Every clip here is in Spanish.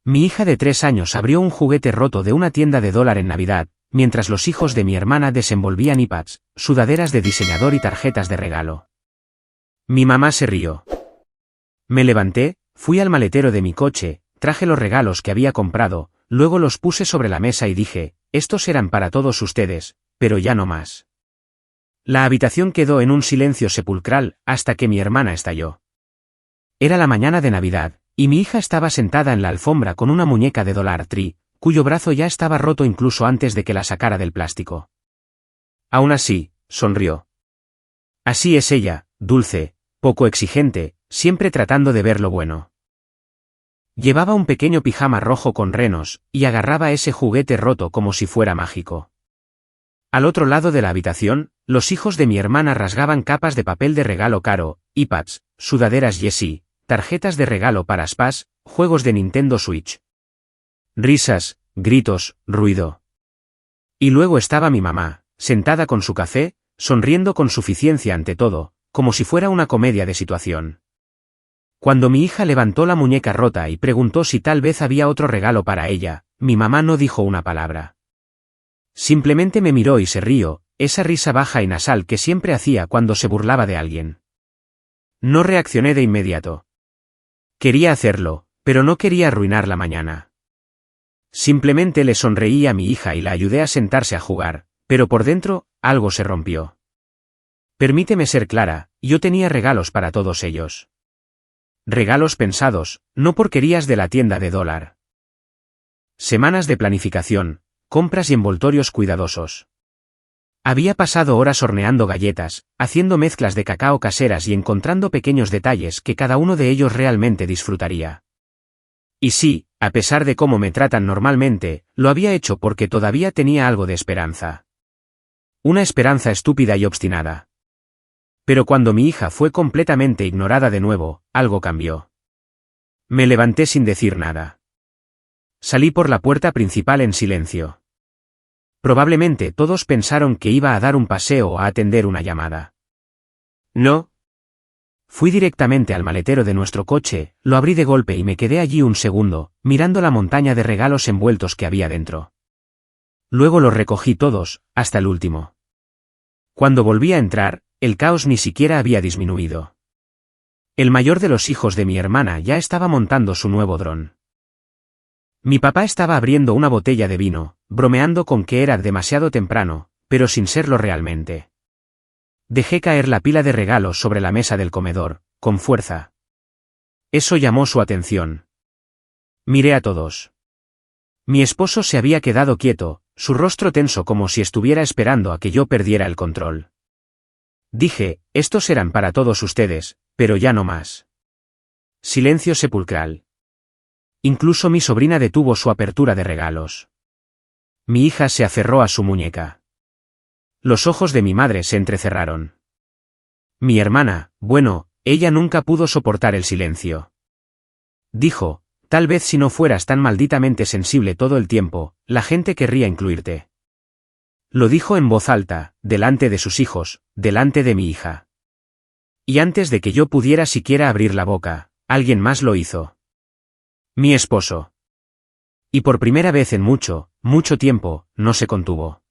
Mi hija de 3 años abrió un juguete roto de una tienda de dólar en Navidad, mientras los hijos de mi hermana desenvolvían iPads, sudaderas de diseñador y tarjetas de regalo. Mi mamá se rió. Me levanté, fui al maletero de mi coche, traje los regalos que había comprado, luego los puse sobre la mesa y dije, estos eran para todos ustedes, pero ya no más. La habitación quedó en un silencio sepulcral hasta que mi hermana estalló. Era la mañana de Navidad, y mi hija estaba sentada en la alfombra con una muñeca de Dollar Tree, cuyo brazo ya estaba roto incluso antes de que la sacara del plástico. Aún así, sonrió. Así es ella, dulce, poco exigente, siempre tratando de ver lo bueno. Llevaba un pequeño pijama rojo con renos, y agarraba ese juguete roto como si fuera mágico. Al otro lado de la habitación, los hijos de mi hermana rasgaban capas de papel de regalo caro, iPads, sudaderas Jessie, tarjetas de regalo para spas, juegos de Nintendo Switch. Risas, gritos, ruido. Y luego estaba mi mamá, sentada con su café, sonriendo con suficiencia ante todo, como si fuera una comedia de situación. Cuando mi hija levantó la muñeca rota y preguntó si tal vez había otro regalo para ella, mi mamá no dijo una palabra. Simplemente me miró y se rió, esa risa baja y nasal que siempre hacía cuando se burlaba de alguien. No reaccioné de inmediato. Quería hacerlo, pero no quería arruinar la mañana. Simplemente le sonreí a mi hija y la ayudé a sentarse a jugar, pero por dentro, algo se rompió. Permíteme ser clara, yo tenía regalos para todos ellos. Regalos pensados, no porquerías de la tienda de dólar. Semanas de planificación, compras y envoltorios cuidadosos. Había pasado horas horneando galletas, haciendo mezclas de cacao caseras y encontrando pequeños detalles que cada uno de ellos realmente disfrutaría. Y sí, a pesar de cómo me tratan normalmente, lo había hecho porque todavía tenía algo de esperanza. Una esperanza estúpida y obstinada. Pero cuando mi hija fue completamente ignorada de nuevo, algo cambió. Me levanté sin decir nada. Salí por la puerta principal en silencio. Probablemente todos pensaron que iba a dar un paseo o a atender una llamada. No. Fui directamente al maletero de nuestro coche, lo abrí de golpe y me quedé allí un segundo, mirando la montaña de regalos envueltos que había dentro. Luego los recogí todos, hasta el último. Cuando volví a entrar, el caos ni siquiera había disminuido. El mayor de los hijos de mi hermana ya estaba montando su nuevo dron. Mi papá estaba abriendo una botella de vino, bromeando con que era demasiado temprano, pero sin serlo realmente. Dejé caer la pila de regalos sobre la mesa del comedor, con fuerza. Eso llamó su atención. Miré a todos. Mi esposo se había quedado quieto, su rostro tenso como si estuviera esperando a que yo perdiera el control. Dije, estos eran para todos ustedes, pero ya no más. Silencio sepulcral. Incluso mi sobrina detuvo su apertura de regalos. Mi hija se aferró a su muñeca. Los ojos de mi madre se entrecerraron. Mi hermana, bueno, ella nunca pudo soportar el silencio. Dijo, tal vez si no fueras tan malditamente sensible todo el tiempo, la gente querría incluirte. Lo dijo en voz alta, delante de sus hijos, delante de mi hija. Y antes de que yo pudiera siquiera abrir la boca, alguien más lo hizo. Mi esposo. Y por primera vez en mucho, mucho tiempo, no se contuvo.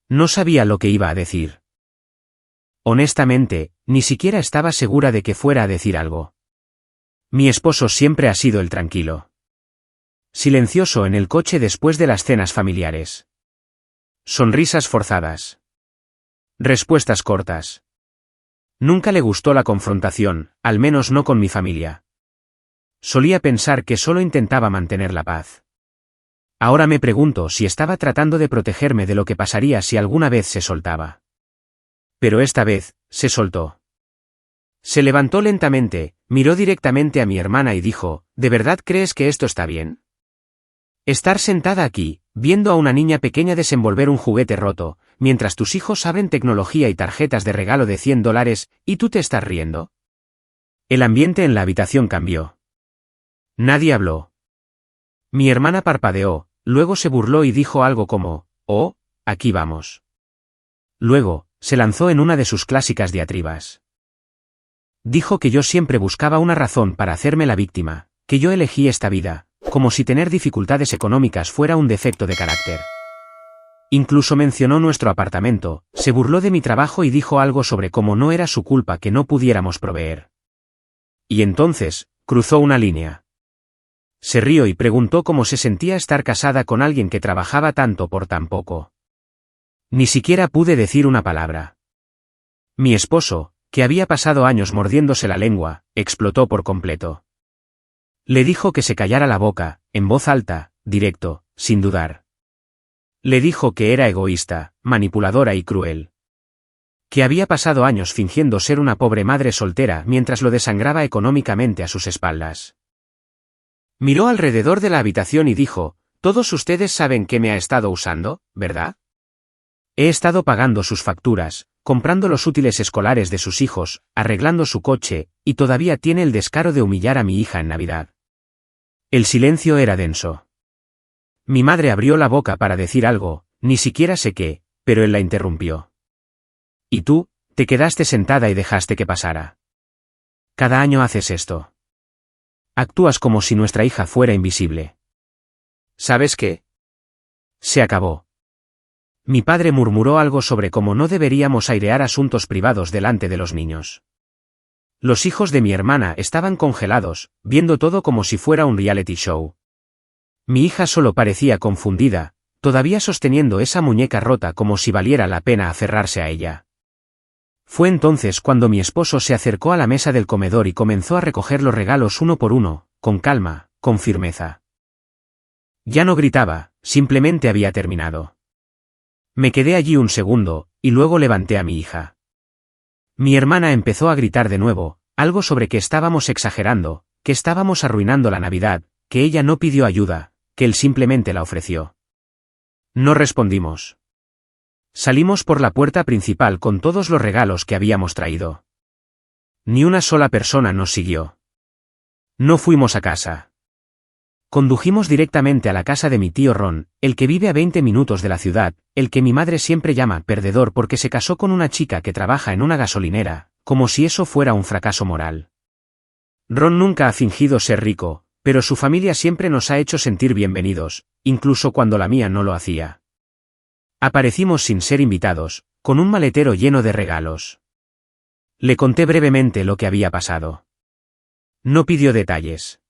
No sabía lo que iba a decir. Honestamente, ni siquiera estaba segura de que fuera a decir algo. Mi esposo siempre ha sido el tranquilo. Silencioso en el coche después de las cenas familiares. Sonrisas forzadas. Respuestas cortas. Nunca le gustó la confrontación, al menos no con mi familia. Solía pensar que solo intentaba mantener la paz. Ahora me pregunto si estaba tratando de protegerme de lo que pasaría si alguna vez se soltaba. Pero esta vez, se soltó. Se levantó lentamente, miró directamente a mi hermana y dijo, ¿de verdad crees que esto está bien? Estar sentada aquí, viendo a una niña pequeña desenvolver un juguete roto, mientras tus hijos abren tecnología y tarjetas de regalo de $100, ¿y tú te estás riendo? El ambiente en la habitación cambió. Nadie habló. Mi hermana parpadeó, luego se burló y dijo algo como, «Oh, aquí vamos». Luego, se lanzó en una de sus clásicas diatribas. Dijo que yo siempre buscaba una razón para hacerme la víctima, que yo elegí esta vida, como si tener dificultades económicas fuera un defecto de carácter. Incluso mencionó nuestro apartamento, se burló de mi trabajo y dijo algo sobre cómo no era su culpa que no pudiéramos proveer. Y entonces, cruzó una línea. Se rió y preguntó cómo se sentía estar casada con alguien que trabajaba tanto por tan poco. Ni siquiera pude decir una palabra. Mi esposo, que había pasado años mordiéndose la lengua, explotó por completo. Le dijo que se callara la boca, en voz alta, directo, sin dudar. Le dijo que era egoísta, manipuladora y cruel. Que había pasado años fingiendo ser una pobre madre soltera mientras lo desangraba económicamente a sus espaldas. Miró alrededor de la habitación y dijo, «Todos ustedes saben que me ha estado usando, ¿verdad? He estado pagando sus facturas, comprando los útiles escolares de sus hijos, arreglando su coche, y todavía tiene el descaro de humillar a mi hija en Navidad». El silencio era denso. Mi madre abrió la boca para decir algo, ni siquiera sé qué, pero él la interrumpió. «¿Y tú, te quedaste sentada y dejaste que pasara? Cada año haces esto. Actúas como si nuestra hija fuera invisible. ¿Sabes qué? Se acabó». Mi padre murmuró algo sobre cómo no deberíamos airear asuntos privados delante de los niños. Los hijos de mi hermana estaban congelados, viendo todo como si fuera un reality show. Mi hija solo parecía confundida, todavía sosteniendo esa muñeca rota como si valiera la pena aferrarse a ella. Fue entonces cuando mi esposo se acercó a la mesa del comedor y comenzó a recoger los regalos uno por uno, con calma, con firmeza. Ya no gritaba, simplemente había terminado. Me quedé allí un segundo, y luego levanté a mi hija. Mi hermana empezó a gritar de nuevo, algo sobre que estábamos exagerando, que estábamos arruinando la Navidad, que ella no pidió ayuda, que él simplemente la ofreció. No respondimos. Salimos por la puerta principal con todos los regalos que habíamos traído. Ni una sola persona nos siguió. No fuimos a casa. Condujimos directamente a la casa de mi tío Ron, el que vive a 20 minutos de la ciudad, el que mi madre siempre llama perdedor porque se casó con una chica que trabaja en una gasolinera, como si eso fuera un fracaso moral. Ron nunca ha fingido ser rico, pero su familia siempre nos ha hecho sentir bienvenidos, incluso cuando la mía no lo hacía. Aparecimos sin ser invitados, con un maletero lleno de regalos. Le conté brevemente lo que había pasado. No pidió detalles.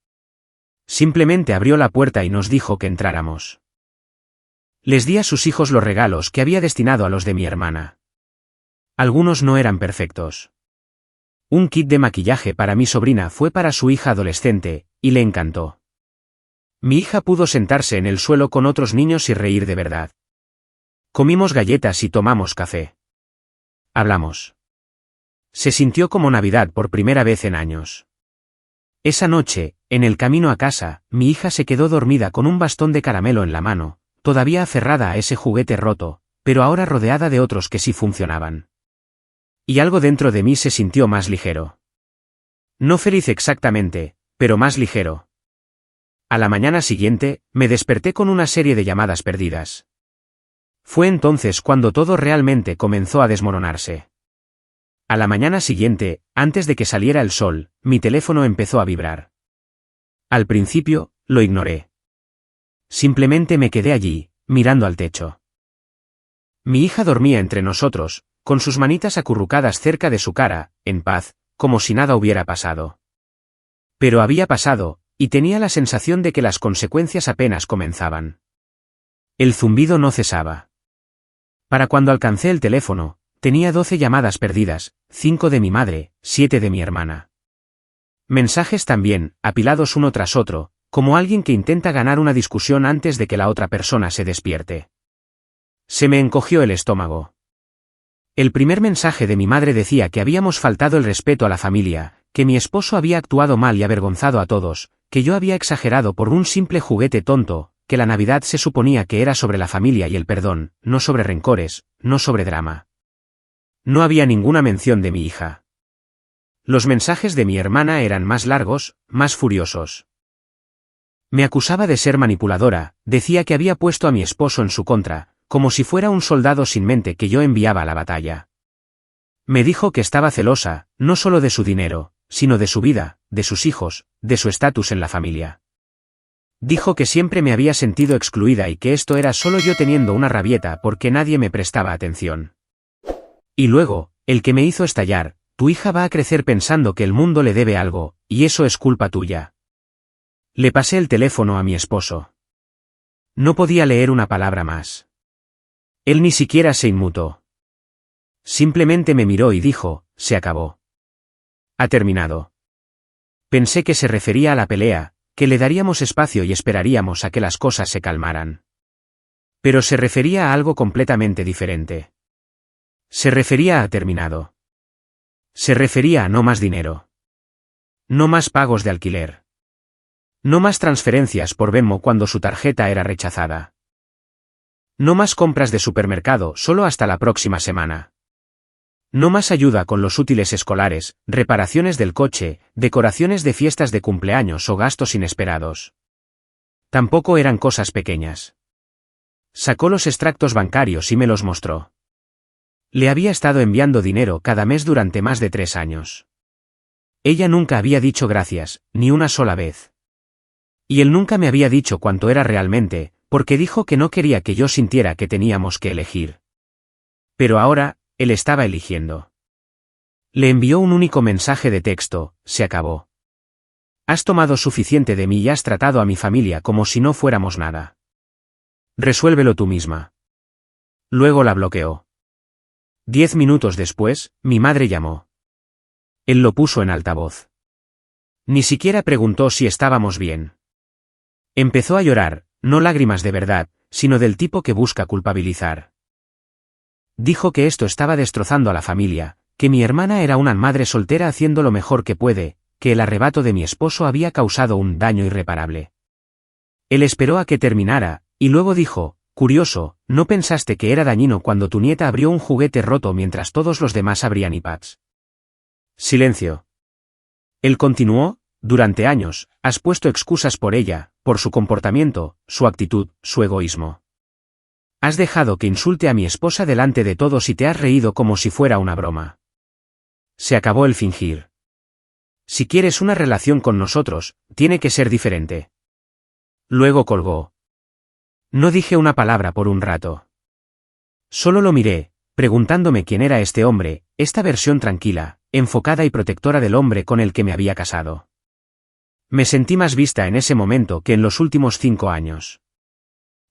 Simplemente abrió la puerta y nos dijo que entráramos. Les di a sus hijos los regalos que había destinado a los de mi hermana. Algunos no eran perfectos. Un kit de maquillaje para mi sobrina fue para su hija adolescente, y le encantó. Mi hija pudo sentarse en el suelo con otros niños y reír de verdad. Comimos galletas y tomamos café. Hablamos. Se sintió como Navidad por primera vez en años. Esa noche, en el camino a casa, mi hija se quedó dormida con un bastón de caramelo en la mano, todavía aferrada a ese juguete roto, pero ahora rodeada de otros que sí funcionaban. Y algo dentro de mí se sintió más ligero. No feliz exactamente, pero más ligero. A la mañana siguiente, me desperté con una serie de llamadas perdidas. Fue entonces cuando todo realmente comenzó a desmoronarse. A la mañana siguiente, antes de que saliera el sol, mi teléfono empezó a vibrar. Al principio, lo ignoré. Simplemente me quedé allí, mirando al techo. Mi hija dormía entre nosotros, con sus manitas acurrucadas cerca de su cara, en paz, como si nada hubiera pasado. Pero había pasado, y tenía la sensación de que las consecuencias apenas comenzaban. El zumbido no cesaba. Para cuando alcancé el teléfono, tenía 12 llamadas perdidas, 5 de mi madre, 7 de mi hermana. Mensajes también, apilados uno tras otro, como alguien que intenta ganar una discusión antes de que la otra persona se despierte. Se me encogió el estómago. El primer mensaje de mi madre decía que habíamos faltado el respeto a la familia, que mi esposo había actuado mal y avergonzado a todos, que yo había exagerado por un simple juguete tonto, que la Navidad se suponía que era sobre la familia y el perdón, no sobre rencores, no sobre drama. No había ninguna mención de mi hija. Los mensajes de mi hermana eran más largos, más furiosos. Me acusaba de ser manipuladora, decía que había puesto a mi esposo en su contra, como si fuera un soldado sin mente que yo enviaba a la batalla. Me dijo que estaba celosa, no solo de su dinero, sino de su vida, de sus hijos, de su estatus en la familia. Dijo que siempre me había sentido excluida y que esto era solo yo teniendo una rabieta porque nadie me prestaba atención. Y luego, el que me hizo estallar: tu hija va a crecer pensando que el mundo le debe algo, y eso es culpa tuya. Le pasé el teléfono a mi esposo. No podía leer una palabra más. Él ni siquiera se inmutó. Simplemente me miró y dijo: se acabó. Ha terminado. Pensé que se refería a la pelea, que le daríamos espacio y esperaríamos a que las cosas se calmaran. Pero se refería a algo completamente diferente. Se refería a terminado. Se refería a no más dinero. No más pagos de alquiler. No más transferencias por Venmo cuando su tarjeta era rechazada. No más compras de supermercado solo hasta la próxima semana. No más ayuda con los útiles escolares, reparaciones del coche, decoraciones de fiestas de cumpleaños o gastos inesperados. Tampoco eran cosas pequeñas. Sacó los extractos bancarios y me los mostró. Le había estado enviando dinero cada mes durante más de 3 años. Ella nunca había dicho gracias, ni una sola vez. Y él nunca me había dicho cuánto era realmente, porque dijo que no quería que yo sintiera que teníamos que elegir. Pero ahora, él estaba eligiendo. Le envió un único mensaje de texto: se acabó. Has tomado suficiente de mí y has tratado a mi familia como si no fuéramos nada. Resuélvelo tú misma. Luego la bloqueó. 10 minutos después, mi madre llamó. Él lo puso en altavoz. Ni siquiera preguntó si estábamos bien. Empezó a llorar, no lágrimas de verdad, sino del tipo que busca culpabilizar. Dijo que esto estaba destrozando a la familia, que mi hermana era una madre soltera haciendo lo mejor que puede, que el arrebato de mi esposo había causado un daño irreparable. Él esperó a que terminara, y luego dijo: curioso, ¿no pensaste que era dañino cuando tu nieta abrió un juguete roto mientras todos los demás abrían iPads? Silencio. Él continuó: durante años, has puesto excusas por ella, por su comportamiento, su actitud, su egoísmo. Has dejado que insulte a mi esposa delante de todos y te has reído como si fuera una broma. Se acabó el fingir. Si quieres una relación con nosotros, tiene que ser diferente. Luego colgó. No dije una palabra por un rato. Solo lo miré, preguntándome quién era este hombre, esta versión tranquila, enfocada y protectora del hombre con el que me había casado. Me sentí más vista en ese momento que en los últimos 5 años.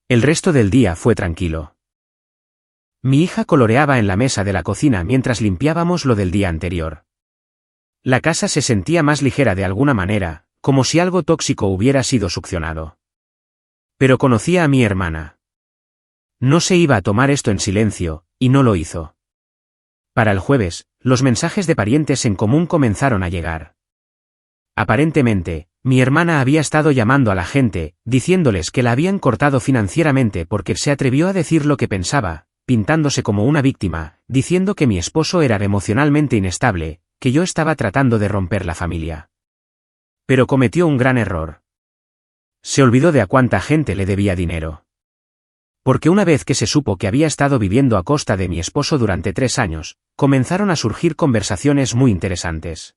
El resto del día fue tranquilo. Mi hija coloreaba en la mesa de la cocina mientras limpiábamos lo del día anterior. La casa se sentía más ligera de alguna manera, como si algo tóxico hubiera sido succionado. Pero conocía a mi hermana. No se iba a tomar esto en silencio, y no lo hizo. Para el jueves, los mensajes de parientes en común comenzaron a llegar. Aparentemente, mi hermana había estado llamando a la gente, diciéndoles que la habían cortado financieramente porque se atrevió a decir lo que pensaba, pintándose como una víctima, diciendo que mi esposo era emocionalmente inestable, que yo estaba tratando de romper la familia. Pero cometió un gran error. Se olvidó de a cuánta gente le debía dinero. Porque una vez que se supo que había estado viviendo a costa de mi esposo durante 3 años, comenzaron a surgir conversaciones muy interesantes.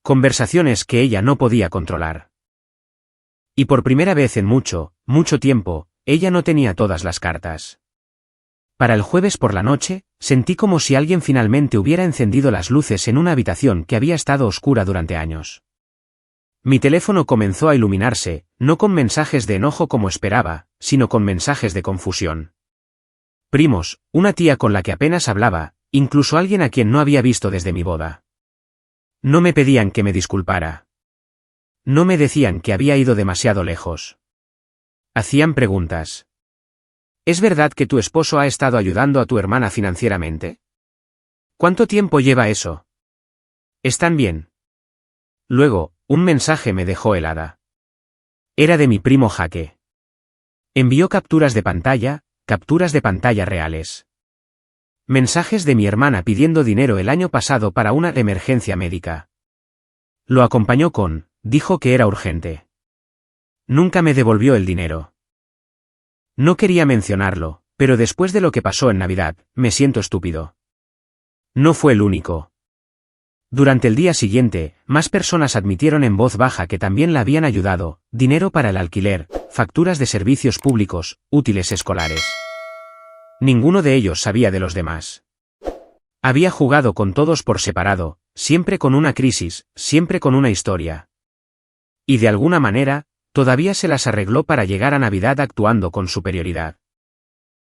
Conversaciones que ella no podía controlar. Y por primera vez en mucho, mucho tiempo, ella no tenía todas las cartas. Para el jueves por la noche, sentí como si alguien finalmente hubiera encendido las luces en una habitación que había estado oscura durante años. Mi teléfono comenzó a iluminarse, no con mensajes de enojo como esperaba, sino con mensajes de confusión. Primos, una tía con la que apenas hablaba, incluso alguien a quien no había visto desde mi boda. No me pedían que me disculpara. No me decían que había ido demasiado lejos. Hacían preguntas. ¿Es verdad que tu esposo ha estado ayudando a tu hermana financieramente? ¿Cuánto tiempo lleva eso? ¿Están bien? Luego, un mensaje me dejó helada. Era de mi primo Jaque. Envió capturas de pantalla reales. Mensajes de mi hermana pidiendo dinero el año pasado para una emergencia médica. Lo acompañó con: dijo que era urgente. Nunca me devolvió el dinero. No quería mencionarlo, pero después de lo que pasó en Navidad, me siento estúpido. No fue el único. Durante el día siguiente, más personas admitieron en voz baja que también la habían ayudado: dinero para el alquiler, facturas de servicios públicos, útiles escolares. Ninguno de ellos sabía de los demás. Había jugado con todos por separado, siempre con una crisis, siempre con una historia. Y de alguna manera, todavía se las arregló para llegar a Navidad actuando con superioridad.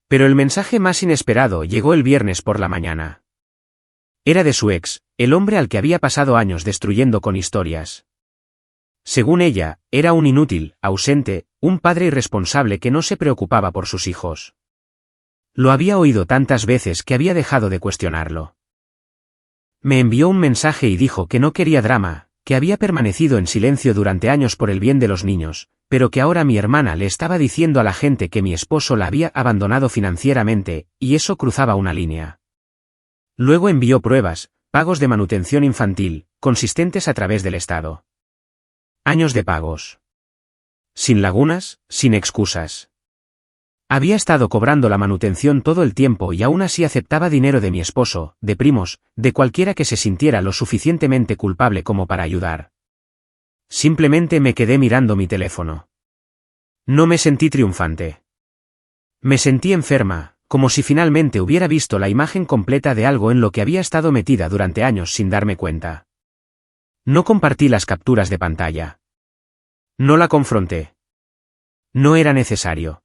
Pero el mensaje más inesperado llegó el viernes por la mañana. Era de su ex, el hombre al que había pasado años destruyendo con historias. Según ella, era un inútil, ausente, un padre irresponsable que no se preocupaba por sus hijos. Lo había oído tantas veces que había dejado de cuestionarlo. Me envió un mensaje y dijo que no quería drama, que había permanecido en silencio durante años por el bien de los niños, pero que ahora mi hermana le estaba diciendo a la gente que mi esposo la había abandonado financieramente, y eso cruzaba una línea. Luego envió pruebas, pagos de manutención infantil, consistentes a través del Estado. Años de pagos. Sin lagunas, sin excusas. Había estado cobrando la manutención todo el tiempo y aún así aceptaba dinero de mi esposo, de primos, de cualquiera que se sintiera lo suficientemente culpable como para ayudar. Simplemente me quedé mirando mi teléfono. No me sentí triunfante. Me sentí enferma, como si finalmente hubiera visto la imagen completa de algo en lo que había estado metida durante años sin darme cuenta. No compartí las capturas de pantalla. No la confronté. No era necesario.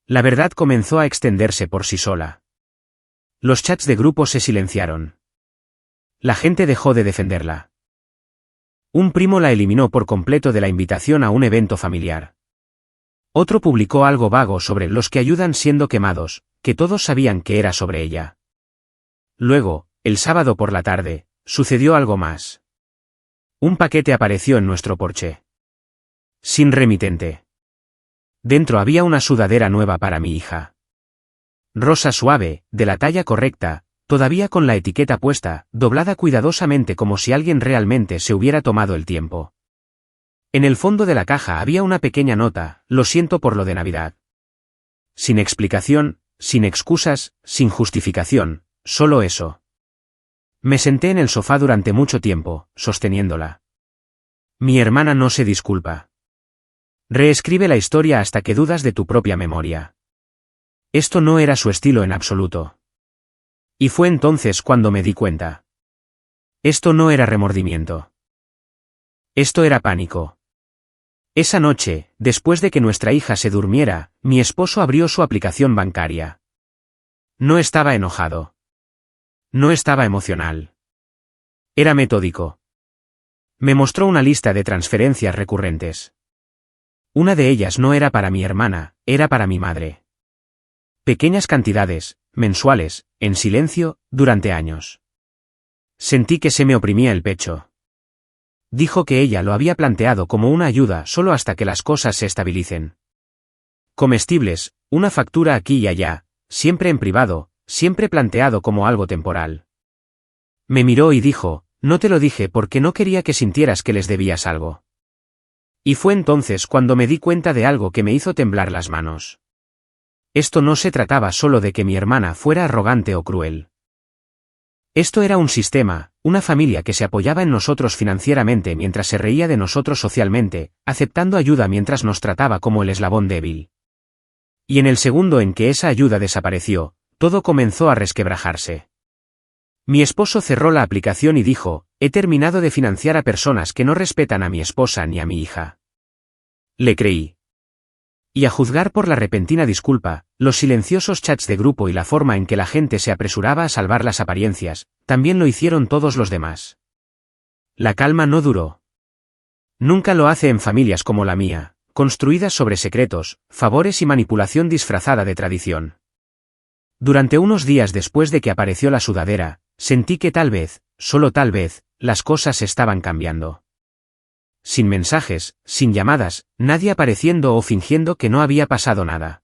La verdad comenzó a extenderse por sí sola. Los chats de grupo se silenciaron. La gente dejó de defenderla. Un primo la eliminó por completo de la invitación a un evento familiar. Otro publicó algo vago sobre los que ayudan siendo quemados, que todos sabían que era sobre ella. Luego, el sábado por la tarde, sucedió algo más. Un paquete apareció en nuestro porche. Sin remitente. Dentro había una sudadera nueva para mi hija. Rosa suave, de la talla correcta, todavía con la etiqueta puesta, doblada cuidadosamente como si alguien realmente se hubiera tomado el tiempo. En el fondo de la caja había una pequeña nota: lo siento por lo de Navidad. Sin explicación, sin excusas, sin justificación, solo eso. Me senté en el sofá durante mucho tiempo, sosteniéndola. Mi hermana no se disculpa. Reescribe la historia hasta que dudas de tu propia memoria. Esto no era su estilo en absoluto. Y fue entonces cuando me di cuenta. Esto no era remordimiento. Esto era pánico. Esa noche, después de que nuestra hija se durmiera, mi esposo abrió su aplicación bancaria. No estaba enojado. No estaba emocional. Era metódico. Me mostró una lista de transferencias recurrentes. Una de ellas no era para mi hermana, era para mi madre. Pequeñas cantidades, mensuales, en silencio, durante años. Sentí que se me oprimía el pecho. Dijo que ella lo había planteado como una ayuda solo hasta que las cosas se estabilicen. Comestibles, una factura aquí y allá, siempre en privado, siempre planteado como algo temporal. Me miró y dijo: no te lo dije porque no quería que sintieras que les debías algo. Y fue entonces cuando me di cuenta de algo que me hizo temblar las manos. Esto no se trataba solo de que mi hermana fuera arrogante o cruel. Esto era un sistema, una familia que se apoyaba en nosotros financieramente mientras se reía de nosotros socialmente, aceptando ayuda mientras nos trataba como el eslabón débil. Y en el segundo en que esa ayuda desapareció, todo comenzó a resquebrajarse. Mi esposo cerró la aplicación y dijo: he terminado de financiar a personas que no respetan a mi esposa ni a mi hija. Le creí. Y a juzgar por la repentina disculpa, los silenciosos chats de grupo y la forma en que la gente se apresuraba a salvar las apariencias, también lo hicieron todos los demás. La calma no duró. Nunca lo hace en familias como la mía, construidas sobre secretos, favores y manipulación disfrazada de tradición. Durante unos días después de que apareció la sudadera, sentí que tal vez, solo tal vez, las cosas estaban cambiando. Sin mensajes, sin llamadas, nadie apareciendo o fingiendo que no había pasado nada.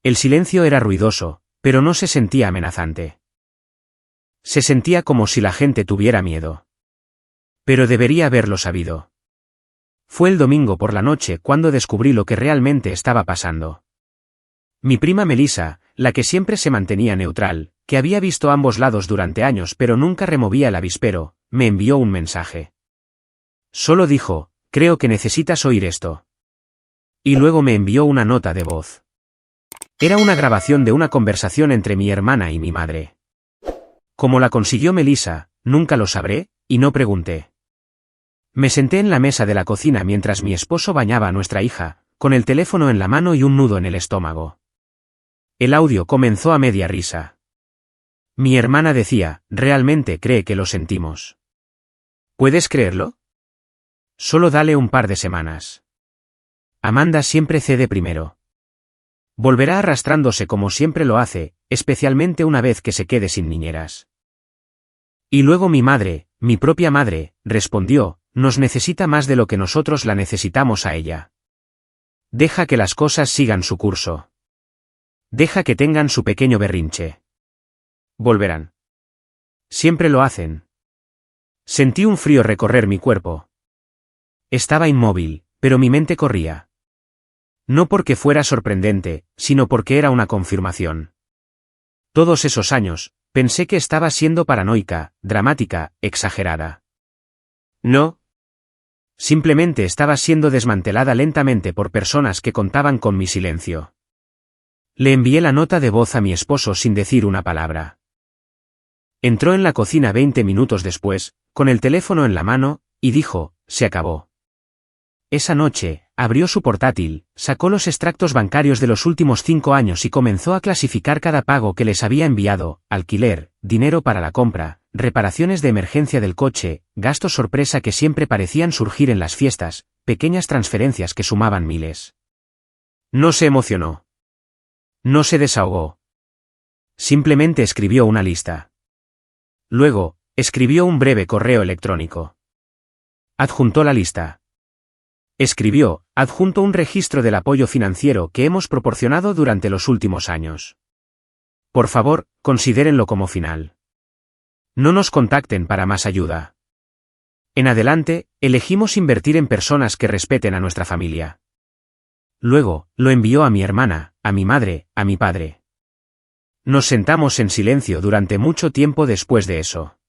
El silencio era ruidoso, pero no se sentía amenazante. Se sentía como si la gente tuviera miedo. Pero debería haberlo sabido. Fue el domingo por la noche cuando descubrí lo que realmente estaba pasando. Mi prima Melissa, la que siempre se mantenía neutral, que había visto ambos lados durante años pero nunca removía el avispero, me envió un mensaje. Solo dijo, creo que necesitas oír esto. Y luego me envió una nota de voz. Era una grabación de una conversación entre mi hermana y mi madre. ¿Cómo la consiguió Melissa? Nunca lo sabré, y no pregunté. Me senté en la mesa de la cocina mientras mi esposo bañaba a nuestra hija, con el teléfono en la mano y un nudo en el estómago. El audio comenzó a media risa. Mi hermana decía, ¿realmente cree que lo sentimos? ¿Puedes creerlo? Solo dale un par de semanas. Amanda siempre cede primero. Volverá arrastrándose como siempre lo hace, especialmente una vez que se quede sin niñeras. Y luego mi madre, mi propia madre, respondió, nos necesita más de lo que nosotros la necesitamos a ella. Deja que las cosas sigan su curso. Deja que tengan su pequeño berrinche. Volverán. Siempre lo hacen. Sentí un frío recorrer mi cuerpo. Estaba inmóvil, pero mi mente corría. No porque fuera sorprendente, sino porque era una confirmación. Todos esos años, pensé que estaba siendo paranoica, dramática, exagerada. No. Simplemente estaba siendo desmantelada lentamente por personas que contaban con mi silencio. Le envié la nota de voz a mi esposo sin decir una palabra. Entró en la cocina 20 minutos después, con el teléfono en la mano, y dijo, se acabó. Esa noche, abrió su portátil, sacó los extractos bancarios de los últimos 5 años y comenzó a clasificar cada pago que les había enviado, alquiler, dinero para la compra, reparaciones de emergencia del coche, gastos sorpresa que siempre parecían surgir en las fiestas, pequeñas transferencias que sumaban miles. No se emocionó. No se desahogó. Simplemente escribió una lista. Luego, escribió un breve correo electrónico. Adjuntó la lista. Escribió, adjunto un registro del apoyo financiero que hemos proporcionado durante los últimos años. Por favor, considérenlo como final. No nos contacten para más ayuda. En adelante, elegimos invertir en personas que respeten a nuestra familia. Luego, lo envió a mi hermana, a mi madre, a mi padre. Nos sentamos en silencio durante mucho tiempo después de eso.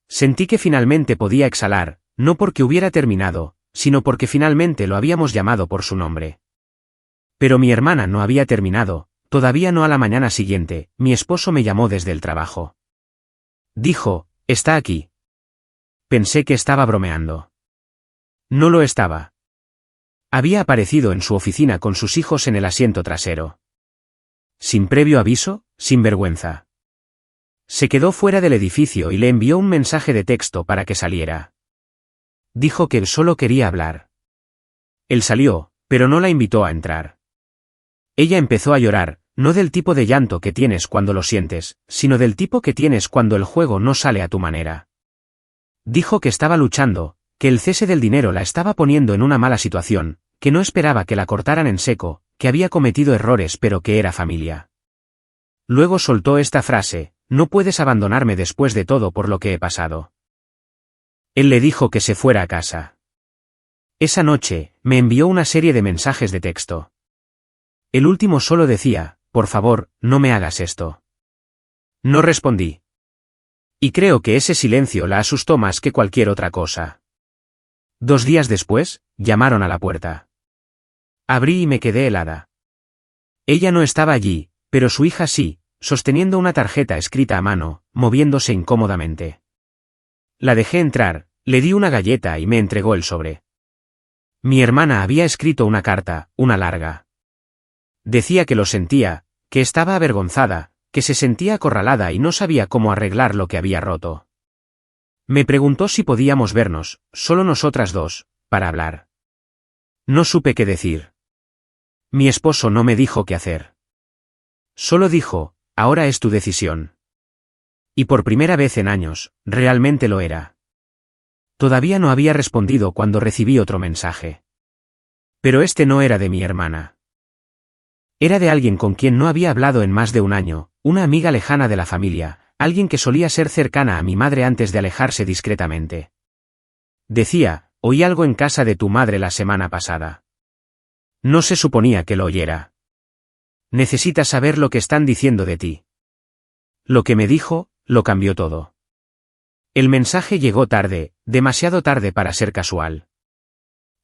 Sentí que finalmente podía exhalar, no porque hubiera terminado, sino porque finalmente lo habíamos llamado por su nombre. Pero mi hermana no había terminado, todavía no. A la mañana siguiente, mi esposo me llamó desde el trabajo. Dijo, está aquí. Pensé que estaba bromeando. No lo estaba. Había aparecido en su oficina con sus hijos en el asiento trasero. Sin previo aviso, sin vergüenza. Se quedó fuera del edificio y le envió un mensaje de texto para que saliera. Dijo que solo quería hablar. Él salió, pero no la invitó a entrar. Ella empezó a llorar, no del tipo de llanto que tienes cuando lo sientes, sino del tipo que tienes cuando el juego no sale a tu manera. Dijo que estaba luchando, que el cese del dinero la estaba poniendo en una mala situación, que no esperaba que la cortaran en seco, que había cometido errores pero que era familia. Luego soltó esta frase, no puedes abandonarme después de todo por lo que he pasado. Él le dijo que se fuera a casa. Esa noche, me envió una serie de mensajes de texto. El último solo decía, por favor, no me hagas esto. No respondí. Y creo que ese silencio la asustó más que cualquier otra cosa. 2 días después, llamaron a la puerta. Abrí y me quedé helada. Ella no estaba allí, pero su hija sí, sosteniendo una tarjeta escrita a mano, moviéndose incómodamente. La dejé entrar, le di una galleta y me entregó el sobre. Mi hermana había escrito una carta, una larga. Decía que lo sentía, que estaba avergonzada, que se sentía acorralada y no sabía cómo arreglar lo que había roto. Me preguntó si podíamos vernos, solo nosotras dos, para hablar. No supe qué decir. Mi esposo no me dijo qué hacer. Solo dijo, ahora es tu decisión. Y por primera vez en años, realmente lo era. Todavía no había respondido cuando recibí otro mensaje. Pero este no era de mi hermana. Era de alguien con quien no había hablado en más de un año, una amiga lejana de la familia, alguien que solía ser cercana a mi madre antes de alejarse discretamente. Decía, oí algo en casa de tu madre la semana pasada. No se suponía que lo oyera. Necesitas saber lo que están diciendo de ti. Lo que me dijo, lo cambió todo. El mensaje llegó tarde, demasiado tarde para ser casual.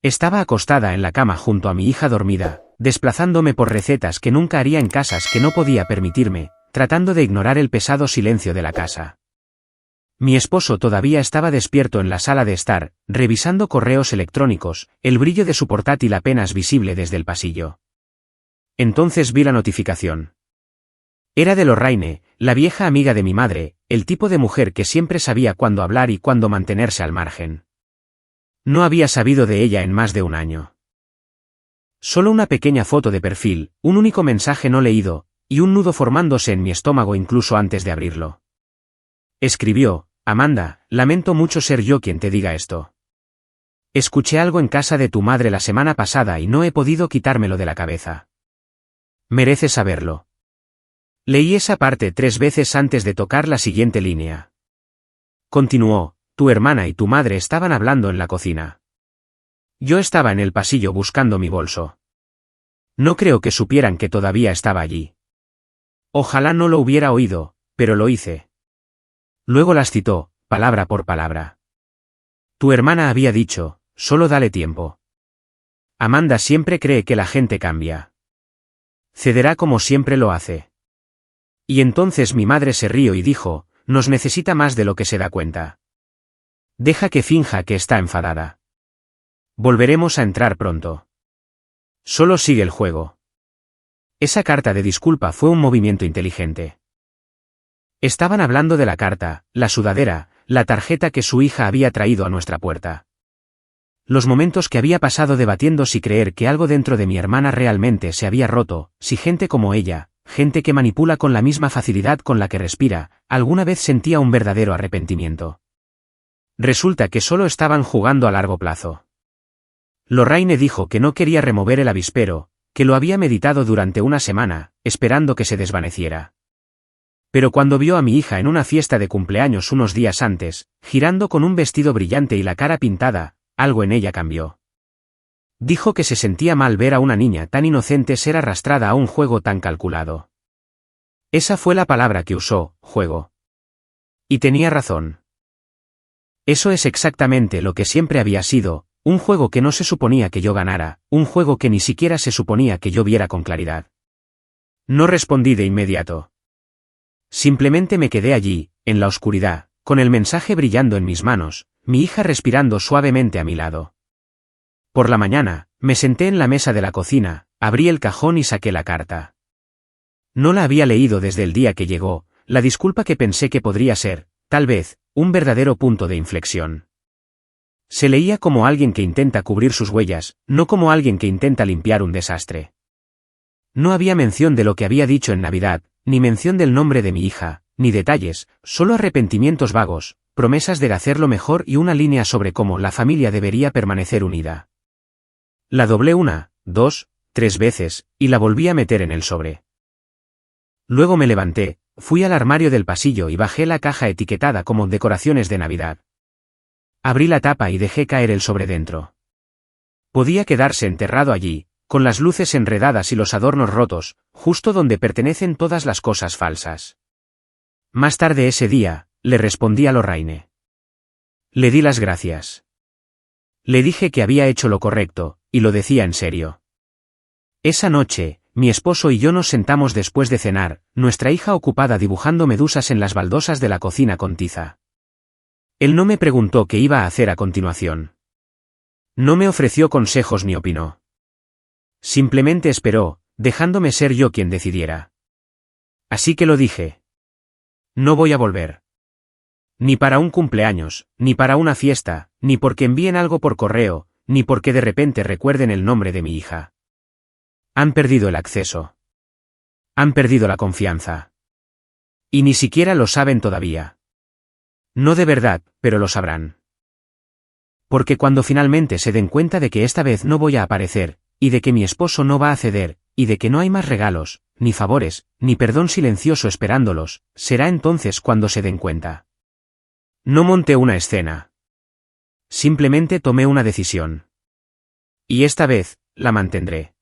Estaba acostada en la cama junto a mi hija dormida, desplazándome por recetas que nunca haría en casas que no podía permitirme, tratando de ignorar el pesado silencio de la casa. Mi esposo todavía estaba despierto en la sala de estar, revisando correos electrónicos, el brillo de su portátil apenas visible desde el pasillo. Entonces vi la notificación. Era de Lorraine, la vieja amiga de mi madre, el tipo de mujer que siempre sabía cuándo hablar y cuándo mantenerse al margen. No había sabido de ella en más de un año. Solo una pequeña foto de perfil, un único mensaje no leído, y un nudo formándose en mi estómago incluso antes de abrirlo. Escribió: Amanda, lamento mucho ser yo quien te diga esto. Escuché algo en casa de tu madre la semana pasada y no he podido quitármelo de la cabeza. Mereces saberlo. Leí esa parte 3 veces antes de tocar la siguiente línea. Continuó: tu hermana y tu madre estaban hablando en la cocina. Yo estaba en el pasillo buscando mi bolso. No creo que supieran que todavía estaba allí. Ojalá no lo hubiera oído, pero lo hice. Luego las citó, palabra por palabra. Tu hermana había dicho: solo dale tiempo. Amanda siempre cree que la gente cambia. Cederá como siempre lo hace. Y entonces mi madre se rió y dijo: nos necesita más de lo que se da cuenta. Deja que finja que está enfadada. Volveremos a entrar pronto. Solo sigue el juego. Esa carta de disculpa fue un movimiento inteligente. Estaban hablando de la carta, la sudadera, la tarjeta que su hija había traído a nuestra puerta. Los momentos que había pasado debatiendo si creer que algo dentro de mi hermana realmente se había roto, si gente como ella, gente que manipula con la misma facilidad con la que respira, alguna vez sentía un verdadero arrepentimiento. Resulta que solo estaban jugando a largo plazo. Lorraine dijo que no quería remover el avispero, que lo había meditado durante una semana, esperando que se desvaneciera. Pero cuando vio a mi hija en una fiesta de cumpleaños unos días antes, girando con un vestido brillante y la cara pintada, algo en ella cambió. Dijo que se sentía mal ver a una niña tan inocente ser arrastrada a un juego tan calculado. Esa fue la palabra que usó: juego. Y tenía razón. Eso es exactamente lo que siempre había sido, un juego que no se suponía que yo ganara, un juego que ni siquiera se suponía que yo viera con claridad. No respondí de inmediato. Simplemente me quedé allí, en la oscuridad, con el mensaje brillando en mis manos, mi hija respirando suavemente a mi lado. Por la mañana, me senté en la mesa de la cocina, abrí el cajón y saqué la carta. No la había leído desde el día que llegó, la disculpa que pensé que podría ser, tal vez, un verdadero punto de inflexión. Se leía como alguien que intenta cubrir sus huellas, no como alguien que intenta limpiar un desastre. No había mención de lo que había dicho en Navidad, ni mención del nombre de mi hija, ni detalles, solo arrepentimientos vagos, promesas de hacerlo mejor y una línea sobre cómo la familia debería permanecer unida. La doblé 1, 2, 3 veces, y la volví a meter en el sobre. Luego me levanté, fui al armario del pasillo y bajé la caja etiquetada como decoraciones de Navidad. Abrí la tapa y dejé caer el sobre dentro. Podía quedarse enterrado allí, con las luces enredadas y los adornos rotos, justo donde pertenecen todas las cosas falsas. Más tarde ese día, le respondí a Lorraine. Le di las gracias. Le dije que había hecho lo correcto, y lo decía en serio. Esa noche, mi esposo y yo nos sentamos después de cenar, nuestra hija ocupada dibujando medusas en las baldosas de la cocina con tiza. Él no me preguntó qué iba a hacer a continuación. No me ofreció consejos ni opinó. Simplemente esperó, dejándome ser yo quien decidiera. Así que lo dije. No voy a volver. Ni para un cumpleaños, ni para una fiesta, ni porque envíen algo por correo, ni porque de repente recuerden el nombre de mi hija. Han perdido el acceso. Han perdido la confianza. Y ni siquiera lo saben todavía. No de verdad, pero lo sabrán. Porque cuando finalmente se den cuenta de que esta vez no voy a aparecer, y de que mi esposo no va a ceder, y de que no hay más regalos, ni favores, ni perdón silencioso esperándolos, será entonces cuando se den cuenta. No monté una escena. Simplemente tomé una decisión. Y esta vez, la mantendré.